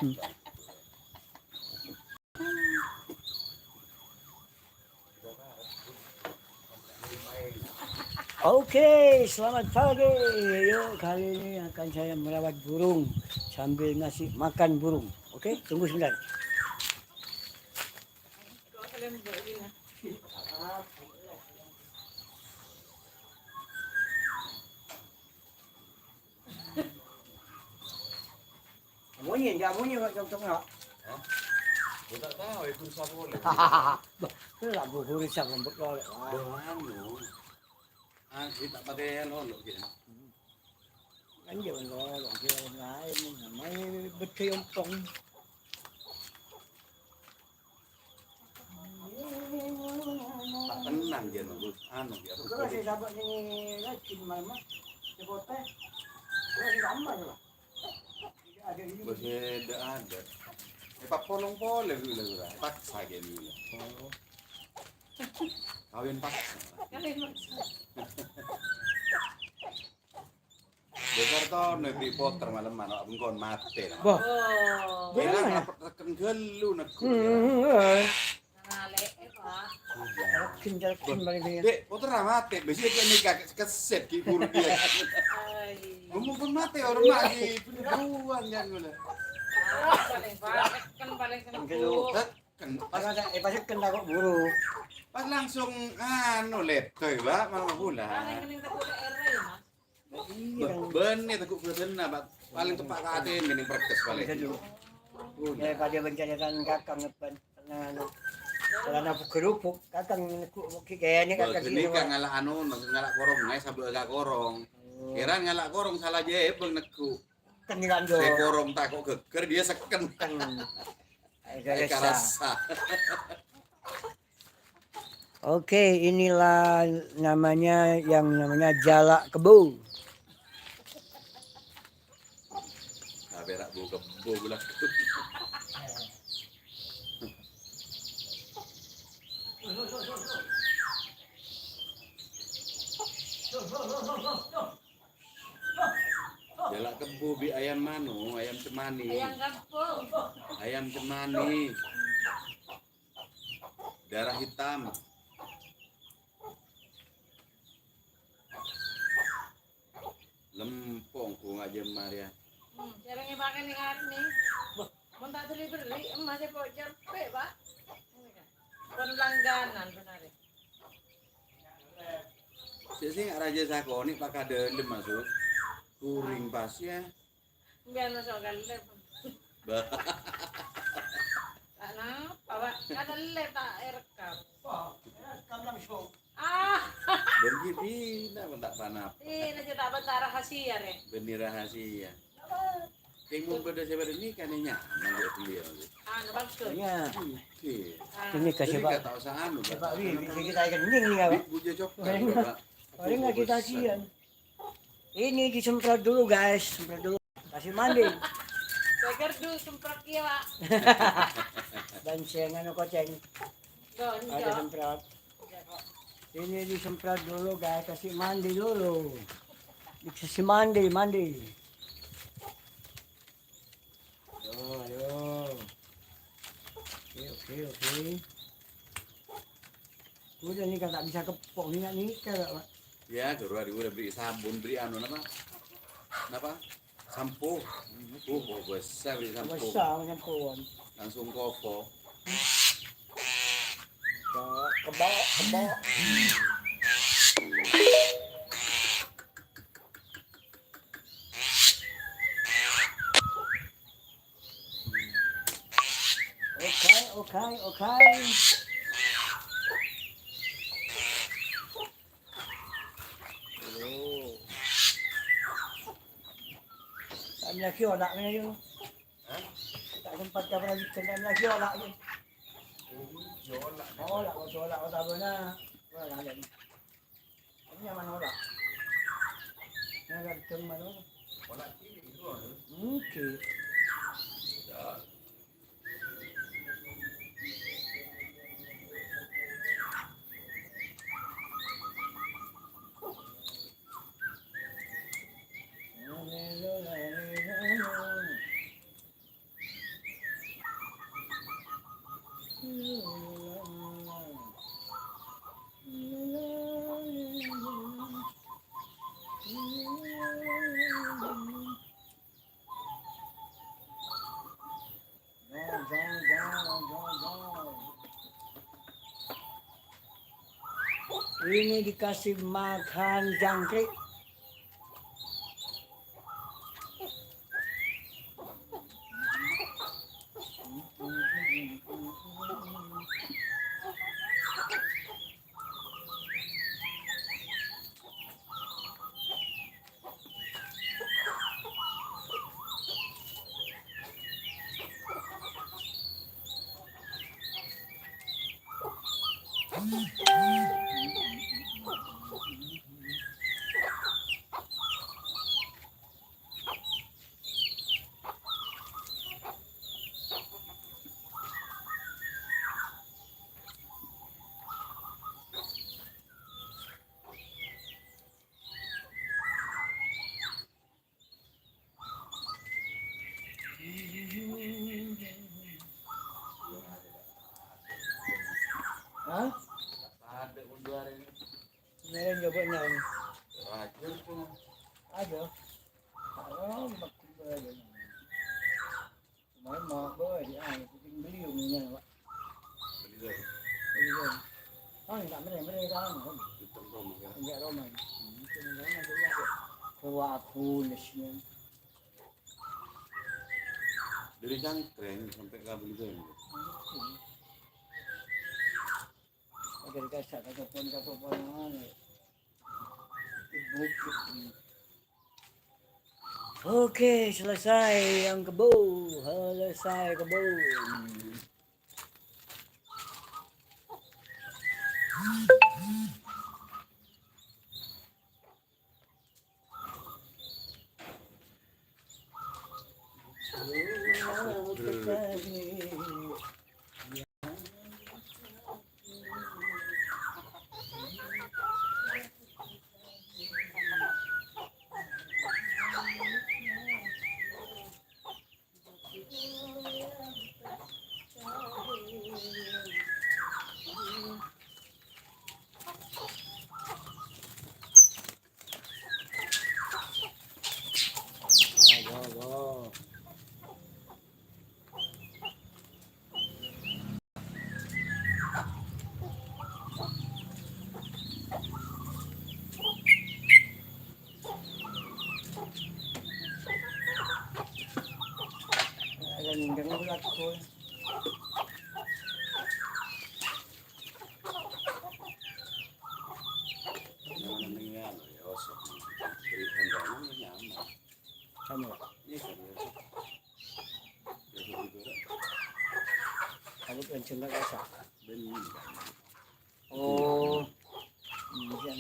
Oke, selamat pagi. Yuk, kali ini akan saya merawat burung sambil ngasih makan burung. Oke, tunggu sebentar. Bunyi, enggak bunyi kok cocok enggak? Gue tak tahu itu siapa boleh. Lah burung siapa lembut oleh. Kita pakai lo gitu. Kan jangan lolong ke orang lain, namanya berkeyompong. Tak tenang dia nunggu dia terus. Kalau saya sahabat ini lagi mana? Sekolah. Kalau sama lah. Ada ini. Masih ada. Pak polong pole dulu lah. Paksa gini. Kawin paksa. Besar toh negeri poter malam mana bengkon mati. Wah. Bilang apa tekan gelu nak. Kin balik dia. Dek, poter mati. Biasanya kan nikah keset ki buru dia. Ngomong pun mati orang lagi. Penuruan kan gula. Paling Pasti kena kok buru. Pas langsung letoy ba mana pula. Bener takut bersena bak paling tepat kate ini perkes paling. Ya pada bencanakan kakang ngepan anu. Karena kerupuk kakang kayaknya kakang ini kan ngalak ngalak korong ngai sabel agak korong. Kira ngalak korong salah je bang neku. Kan jo. Saya korong tak kok geger dia seken. Rasa. Oke, inilah namanya jalak kebo. Nah, berak bu kebo gula. Jalak kebo bi ayam manu, ayam cemani. Ayam cemani. Darah hitam. Lempong ku ngajem Maria. Jarang makan nih kan nih. Mau tak beli emas kok capek, Pak. Kon langganan benar. Sing raja sakoni pakai delem masuk. Kuring pas ya. Biar masuk galep. Kenapa, Pak? Ada lep tak rekam. Rekam langsung. Begitu, tak panap. Ini cerita bentar rahasia, Re. Benih rahasia. Yang mau beda siapa ini kan nyaman dia beliau. Bagus. Ya. Oke. Ini kasih Pak. Tak usah Pak Wi, bisa kita kening nih, Pak. Buja coklat, Pak. Paling nggak kita kasihan. Ini disemprot dulu, guys. Semprot dulu. Kasih mandi. Seger dulu semprot dia, Pak. Dan siang koceng. Ada semprot. Ini disemprot dulu, guys. Kasih mandi dulu. Dikasih mandi. Ayo. Oke. Udah nih kan tak bisa kepok minyak nikah, Pak. Ya, udah beri sabun, beri Napa? Sampo. Besar beri sampo. Besar sampoan. Langsung kopo. Kebak. Oke. Tak lagi onak ni tu. Tak sempat kau lagi kena lagi onak ni. Jolak tak benar. Mana ada ni? Ini yang mana onak? Ni ada di mana? Onak ni dua. Okey. Ini dikasih makan jangkrik. Hah? Ada undur ini. Meron juga niyan. Racun tuh. Ada. Kalau makuha May mga boy, ay, beli yung niya, Pak. Beli deh. Beli yun. Oh, enggak mere kan. Hitam Roma kan. Enggak Roman. Mungkin enggak ada ya. Kewa aku lesnya. Dari jangkrik sampai ke beli deh. Agar kasar kapon mana. Bukit. Oke, selesai yang kebo. Selesai kebo. Jangan ulat ko. Sama. Kalau pensiun nggak kasa. Oh, ini kan.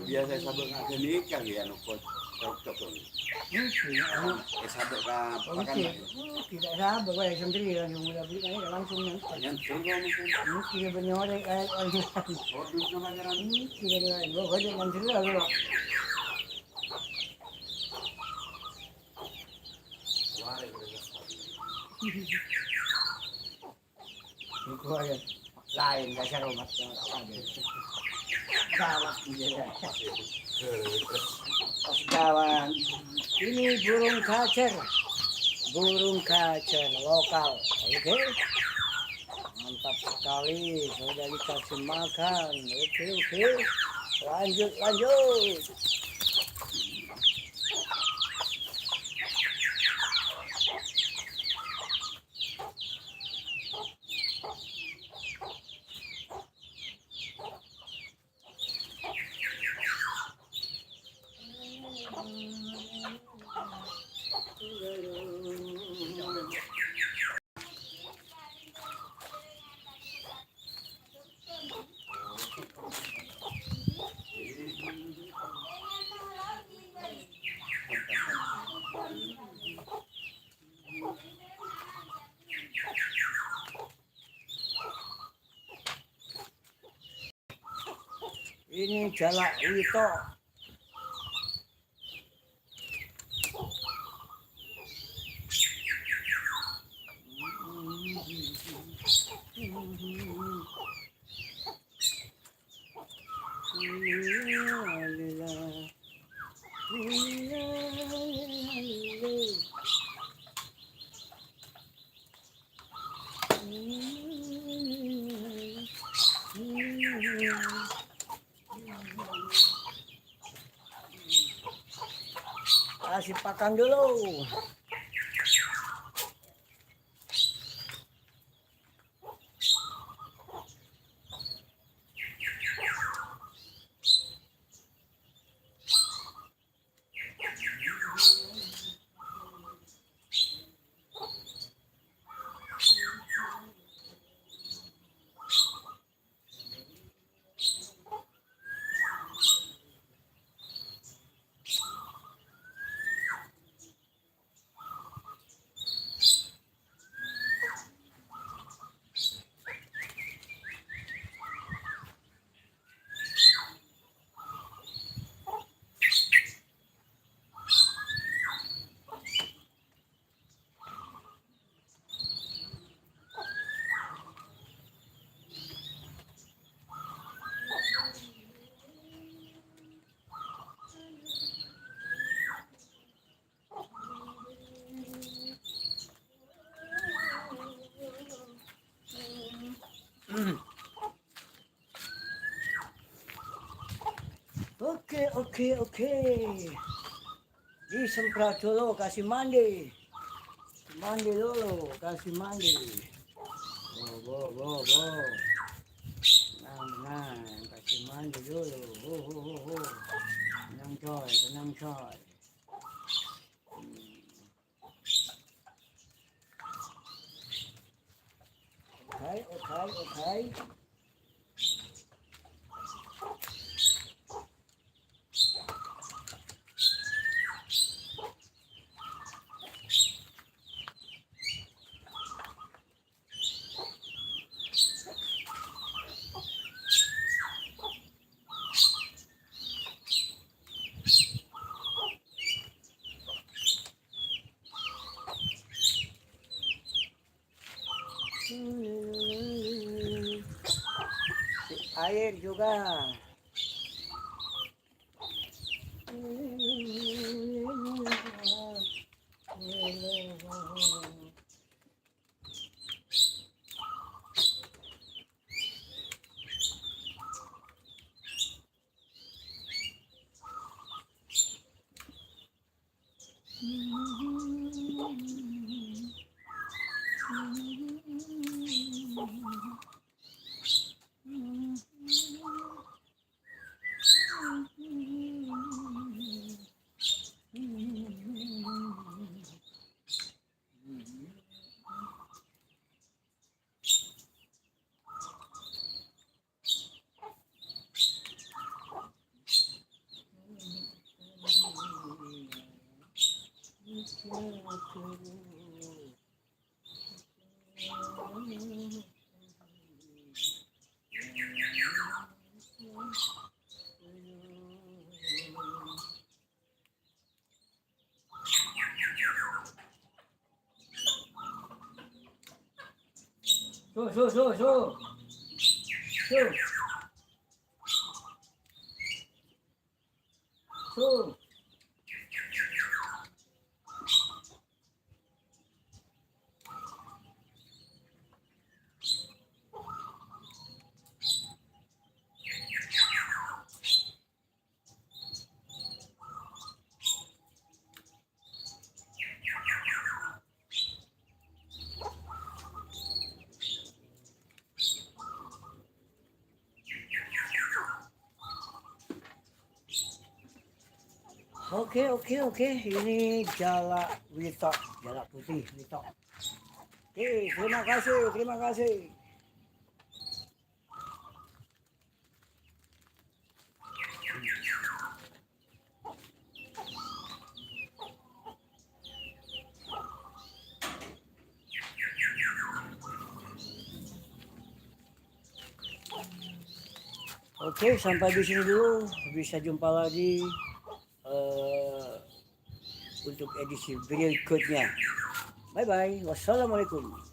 Biasa sabuk ngake nikah ya nukut cocok tuh. Sabuk ka pakan. Tidak sabar, saya sendiri yang mulai beli kan langsung nyantai. Nyantul kau mungkin. Tidak benyore kayak orang. Oh, dulu sama jalan. Tidak ada, gua kerja nyantai lagi loh. Itu aja lain dasar umat yang ada. Gawat dia. Kawan, ini burung kacer lokal. Oke, mantap sekali. Sudah dikasih makan. Oke, lanjut. Ini Jalak Wito. Kasih pakan dulu. Oke. Disemprot dulu, kasih mandi. Mandi dulu, kasih mandi. Bo. Nah, kasih mandi dulu. Tenang coy. Oke. Air juga. Su. Oke. Ini Jalak Wito, Jalak Putih Wito. Oke, terima kasih. Oke, sampai di sini dulu. Bisa jumpa lagi untuk edisi berikutnya. Bye bye. Wassalamualaikum.